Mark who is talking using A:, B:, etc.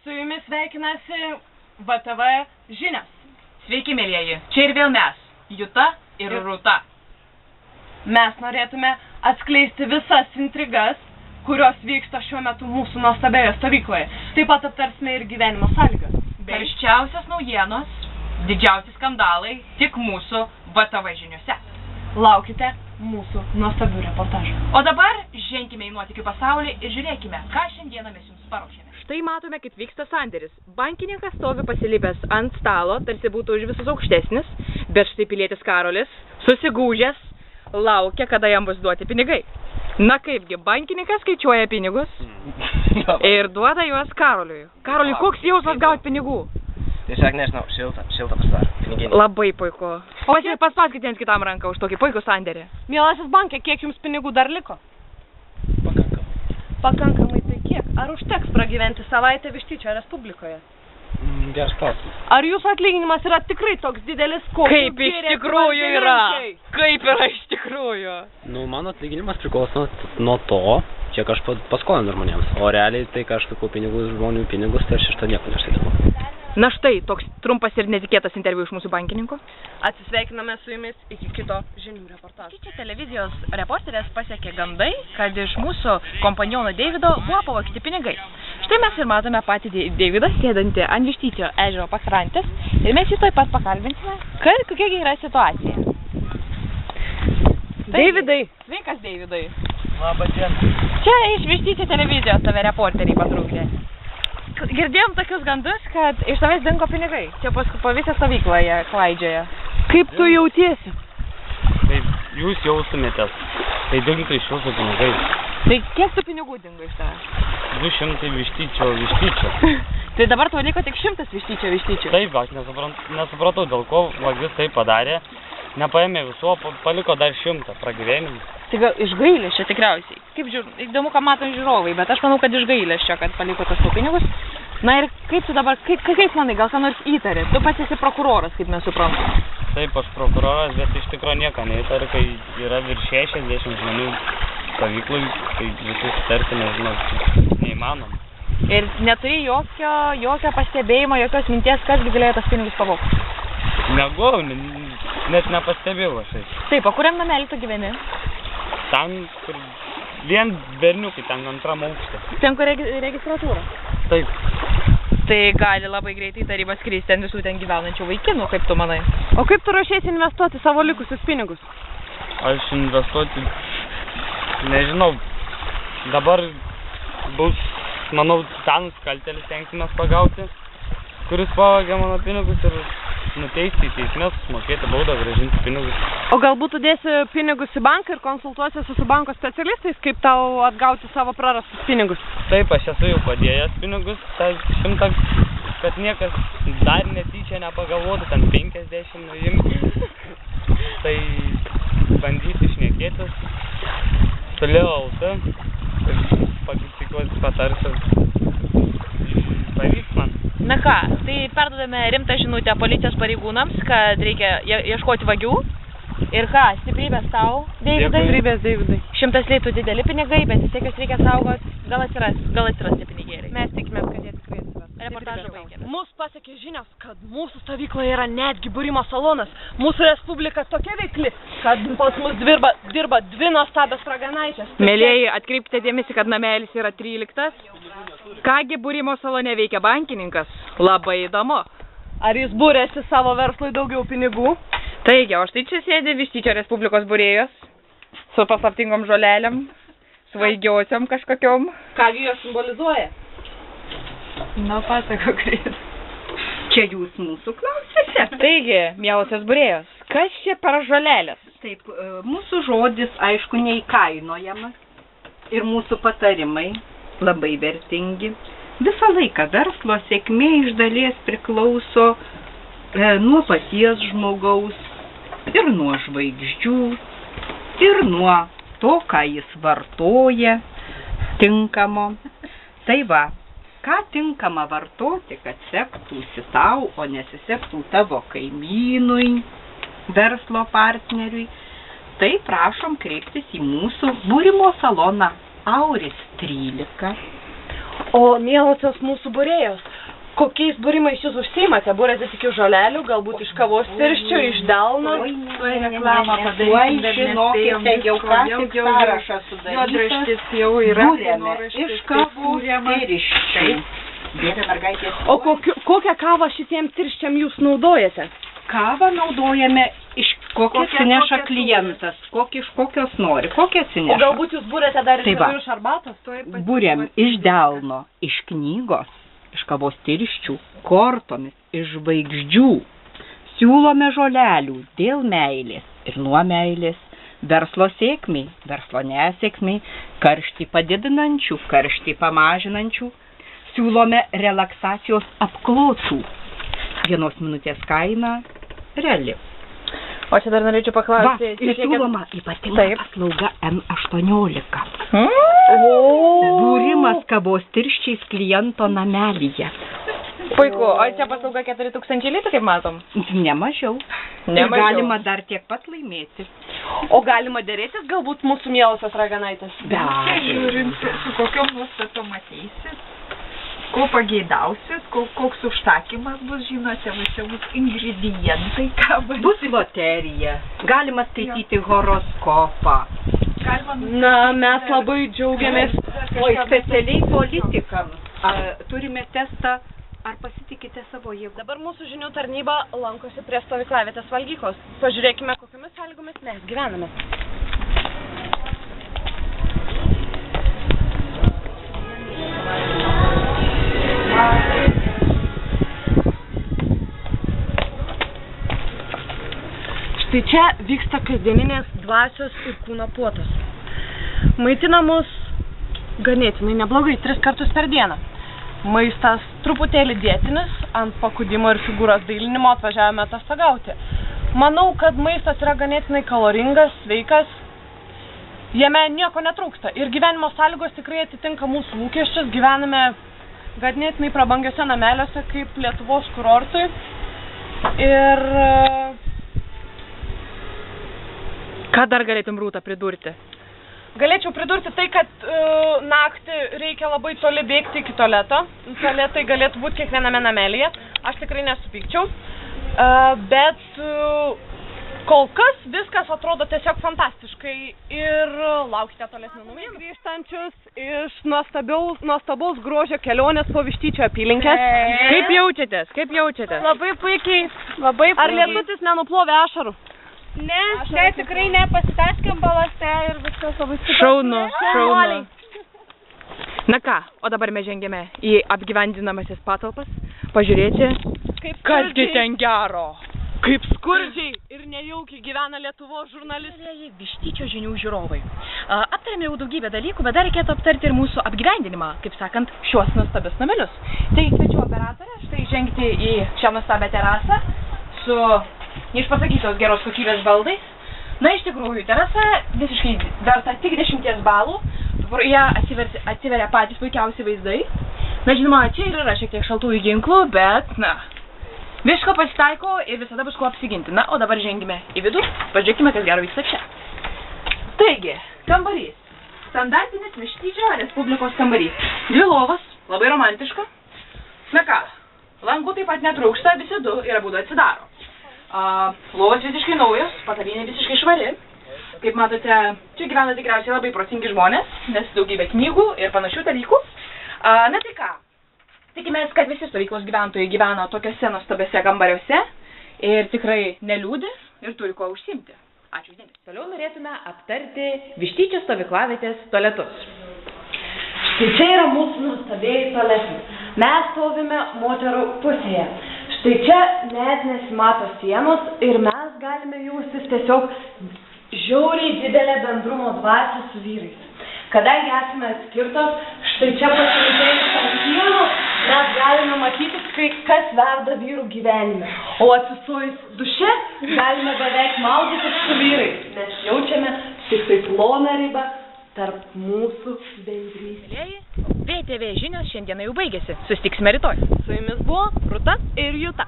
A: Su jumis sveikinasi VTV žinios.
B: Sveiki, mėlieji. Čia ir vėl mes, Juta ir Rūta.
A: Mes norėtume atskleisti visas intrigas, kurios vyksta šiuo metu mūsų nuostabioje stovykloje. Taip pat aptarsime ir gyvenimo sąlygas.
B: Karščiausias naujienos, didžiausi skandalai tik mūsų VTV žiniose.
A: Laukite mūsų nuostabių reportažų.
B: O dabar ženkime į nuotykių pasaulį ir žiūrėkime, ką šiandieną mes jums paruošėme.
C: Štai matome, kaip vyksta sandėris. Bankininkas stovi pasilipęs ant stalo, tarsi būtų už visus aukštesnis, bet štai pilietis Karolis, susigūžęs, laukia, kada jam bus duoti pinigai. Na kaipgi, bankininkas skaičiuoja pinigus ir duoda juos Karoliui. Karoliui, koks jausmas gauti pinigų?
D: Tiesiog nežinau, šilta pasidaro, piniginė.
C: Labai puiku. Paspauskite ant kitam ranką už tokį puikų sandėrį.
A: Mielasis bankė, kiek jums pinigų dar liko? Pakankamai tai kiek? Ar užteks pragyventi savaitę Vištyčio Respublikoje?
D: Geras klausimas.
A: Ar jūsų atlyginimas yra tikrai toks didelis, koks
C: Kaip iš tikrųjų yra? Kaip yra iš tikrųjų?
D: Nu, mano atlyginimas priklauso nuo to, kiek aš paskolinu žmonėms. O realiai tai, ką aš laikau žmonių pinigus, tai aš iš to nieko nesakau.
C: Na štai, toks trumpas ir netikėtas interviu iš mūsų bankininko.
A: Atsisveikiname su jumis iki kito žinių reportažo.
B: Čia televizijos reporterės pasiekė gandai, kad iš mūsų kompaniono Deivido buvo pavogti pinigai. Štai mes ir matome patį Deividą sėdantį ant Vištyčio ežero pakrantės ir mes jį taip pat pakalbinsime, kokia yra situacija.
C: Deividai.
B: Sveikas, Deividai.
D: Labą dieną.
B: Čia iš Vištyčio televizijos tave reporteriai patrūkė. Girdėjom tokius gandus, kad iš tavęs dingo pinigai. Čia po visą stovyklą jie klaidžioja.
C: Kaip tu jautiesi?
D: Tai jūs jaustumėtės. Tai dingtų iš jūsų pinigai.
B: Tai kiek tų pinigų dingo iš tavęs?
D: 200 Vištyčio.
B: Tai dabar tau liko tik 100 Vištyčio.
D: Taip, aš nesupratau, dėl ko vagis tai padarė. Nepaėmė visų, paliko dar 100 pragyvenimų.
B: Tai gal iš gailesčio tikriausiai. Kaip įdomu, ką mato žiūrovai, bet aš manau, kad iš gailesčio, kad paliko tos pinigus. Na ir kaip tu dabar, kaip manai, gal ką nors įtari? Tu pats esi prokuroras, kaip mes suprantam.
D: Taip, aš prokuroras, bet iš tikrųjų nieko neįtariu, kai yra virš 60 žmonių stovyklui, tai visus tarti, nežinau, neįmanoma.
B: Ir neturi jokio pastebėjimo, jokios minties, kas galėjo tas pinigus pavogti?
D: Negau, net nepastebėjau aš.
B: Taip, o kuriam namelį tu gyveni?
D: Ten, kur vien berniukai, ten antram aukšte.
B: Ten, kur registratūra?
D: Taip.
B: Tai gali labai greitai taryba skristi ant visų ten gyvenančių vaikinų, kaip tu manai?
A: O kaip tu ruošiesi investuoti savo likusius pinigus?
D: Aš investuoti, nežinau, dabar bus, manau, ten nusikaltėlis stengsimės pagauti, kuris pavogė mano pinigus ir nuteisti į teismės, mokėti baudą, grąžinti pinigus.
A: O galbūt tu dėsi pinigus į banką ir konsultuosiesi su banko specialistais, kaip tau atgauti savo prarastus pinigus?
D: Taip, aš esu jau padėjęs pinigus, tą 100, kad niekas dar netyčia nepagalvotų, ten 50 nuimti. Tai bandysiu šnekėtis su Leo LT ir tikiuosi patarsiu. Pavyks man.
B: Na ką, tai perdodame rimtą žinutę policijos pareigūnams, kad reikia ieškoti vagių. Ir ką, stiprybės tau, Deividai?
A: Stiprybės, Deividai.
B: 100 litų dideli pinigai, bet vis tiek juos reikia saugoti. Gal atsiras tie pinigėliai.
A: Mes tikimės, kad jie tikrai atsiras.
B: Reportažą baigėme.
A: Mus pasiekė žinios, kad mūsų stovykloje yra netgi būrimo salonas. Mūsų respublika tokia veikli, kad pas mus dirba 2 nuostabios raganaitės.
C: Mėlieji, atkreipkite dėmesį, kad namelis yra 13. Kągi būrimo salone veikia bankininkas? Labai įdomu.
A: Ar jis būrėsi savo verslui daugiau pinigų?
C: Taigi, o štai čia sėdi Vištyčio Respublikos būrėjos su paslaptingom žolelėm, svaigiosiom kažkokiom.
A: Kągi jos simbolizuoja?
C: Na, pasako, greit.
E: Čia jūs mūsų klausėte?
C: Taigi, mielosios būrėjos, kas čia per žolelės?
E: Taip, mūsų žodis, aišku, neįkainojamas ir mūsų patarimai labai vertingi. Visą laiką verslo sėkmė iš dalies priklauso nuo paties žmogaus ir nuo žvaigždžių ir nuo to, ką jis vartoja tinkamo. Tai va, ką tinkama vartoti, kad sektųsi tau, o nesisektų tavo kaimynui, verslo partneriui, tai prašom kreiptis į mūsų būrimo saloną Auris 13.
A: O mielosios mūsų būrėjos, Kokiais būrimais jūs užsiimate? Būrėte tik iš žolelių, galbūt iš kavos tirščių, iš delno?
E: Reklamą padaryti, žinokite, jau ką tik sąrašas sudarytas. Būrėme iš kavos tirščių. Dėdė mergaitės.
A: O kokią kavą šitiem tirščiam jūs naudojate?
E: Kavą naudojame iš kokio atsineša klientas, iš kokios nori, kokią atsineša.
A: O galbūt jūs būrėte dar ir iš arbatos?
E: Būrėm iš delno, iš knygos, iš kavos tirščių, kortomis, iš žvaigždžių. Siūlome žolelių dėl meilės ir nuo meilės, verslo sėkmiai, verslo nesėkmiai, karštį padidinančių, karštį pamažinančių. Siūlome relaksacijos apklotų. 1 minutės kaina reali.
C: O čia dar norėčiau paklausti.
E: Siūloma ypatinga paslauga M18. Būrimas kavos tirščiais kliento namelyje.
C: Puiku, o čia paslauga 4000 litų, kaip matom?
E: Ne mažiau. Ir galima dar tiek pat laimėti.
A: O galima dėrėtis galbūt mūsų mielosios raganaitės?
E: Be abejo.
F: Žiūrint, su kokiom nuostatom ateisit, ko pageidausit, koks užsakymas bus, žinote, visi bus ingredientai, ką
E: bus loterija, galima skaityti horoskopą.
A: Na, mes labai džiaugiamės.
E: O specialiai politikams turime testą, ar pasitikite savo jėgų.
A: Dabar mūsų žinių tarnyba lankosi prie stovyklavietės valgyklos. Pažiūrėkime, kokiamis sąlygomis mes gyvename. Štai čia vyksta kasdieninės dvasios ir kūno puotos. Maitina mus ganėtinai neblogai 3 kartus per dieną. Maistas truputėlį dietinis, ant pakudimo ir figūros dailinimo atvažiavome atostogauti. Manau, kad maistas yra ganėtinai kaloringas, sveikas, jame nieko netrūksta ir gyvenimo sąlygos tikrai atitinka mūsų lūkesčius. Gyvename ganėtinai prabangiuose nameliuose kaip Lietuvos kurortui ir...
C: Ką dar galėtum, Rūta, pridurti?
A: Galėčiau pridurti tai, kad naktį reikia labai toli bėgti iki tualeto. Tualetai galėtų būti kiekviename namelyje. Aš tikrai nesupykčiau. Bet kol kas viskas atrodo tiesiog fantastiškai ir laukite tolesnių naujienų. Grįžtančius iš nuostabaus grožio kelionės po Vištyčio apylinkės.
C: Kaip jaučiatės?
A: Labai puikiai. Ar lietutis nenuplovė ašarų?
G: Ne, tikrai ne, pasitaškėm balase ir viskas labai stipriai.
C: Šaunu. Na ką, o dabar mes žengėme į apgyvendinamasis patalpas, pažiūrėti, kasgi ten gero.
A: Kaip skurdžiai ir nejaukiai gyvena Lietuvos žurnalistai.
C: Vištyčio žinių žiūrovai. Aptarėme jau daugybę dalykų, bet dar reikėtų aptarti ir mūsų apgyvendinimą, kaip sakant, šiuos nuostabius namelius. Tai kviečiu operatorę štai žengti į šią nuostabią terasą su neišpasakytos geros kokybės baldais. Na, iš tikrųjų, terasa visiškai verta tik 10 balų. Ją atsiveria patys puikiausi vaizdai. Na, žinoma, čia ir yra šiek tiek šaltųjų ginklų, bet, na, visko pasitaiko ir visada bus kuo apsiginti. Na, o dabar žengime į vidų, pažiūrėkime, kas gero vyksta čia. Taigi, kambarys. Standartinis Vištyčio Respublikos kambarys. 2 lovos, labai romantiška. Na ką, langų taip pat netrūksta, visi 2 ir abudu atsidaro. Lovos visiškai naujos, patalynė visiškai švari. Kaip matote, čia gyvena tikriausiai labai protingi žmonės, nes daugybė knygų ir panašių dalykų. Na tai ką, tikimės, kad visi stovyklos gyventojai gyvena tokiuose nuostabiuose kambariuose ir tikrai neliūdi ir turi ko užsiimti. Ačiū uždėmesi. Toliau norėtume aptarti Vištyčio stovyklavietės tualetus.
A: Štai čia yra mūsų nuostabieji tualetai. Mes stovime moterų pusėje. Štai čia net nesimato sienos ir mes galime jaustis tiesiog žiauriai didelę bendrumo dvasią su vyrais. Kadangi esame atskirtos, štai čia pasimatėjus ant sienos mes galime matyti, kas verda vyrų gyvenime. O atsistojus duše galime beveik maudytis su vyrais, nes jaučiame tik tai ploną ribą tarp mūsų bendrystės.
C: VTV žinios šiandieną jau baigėsi. Susitiksime rytoj.
A: Su jumis buvo Rūta ir Juta.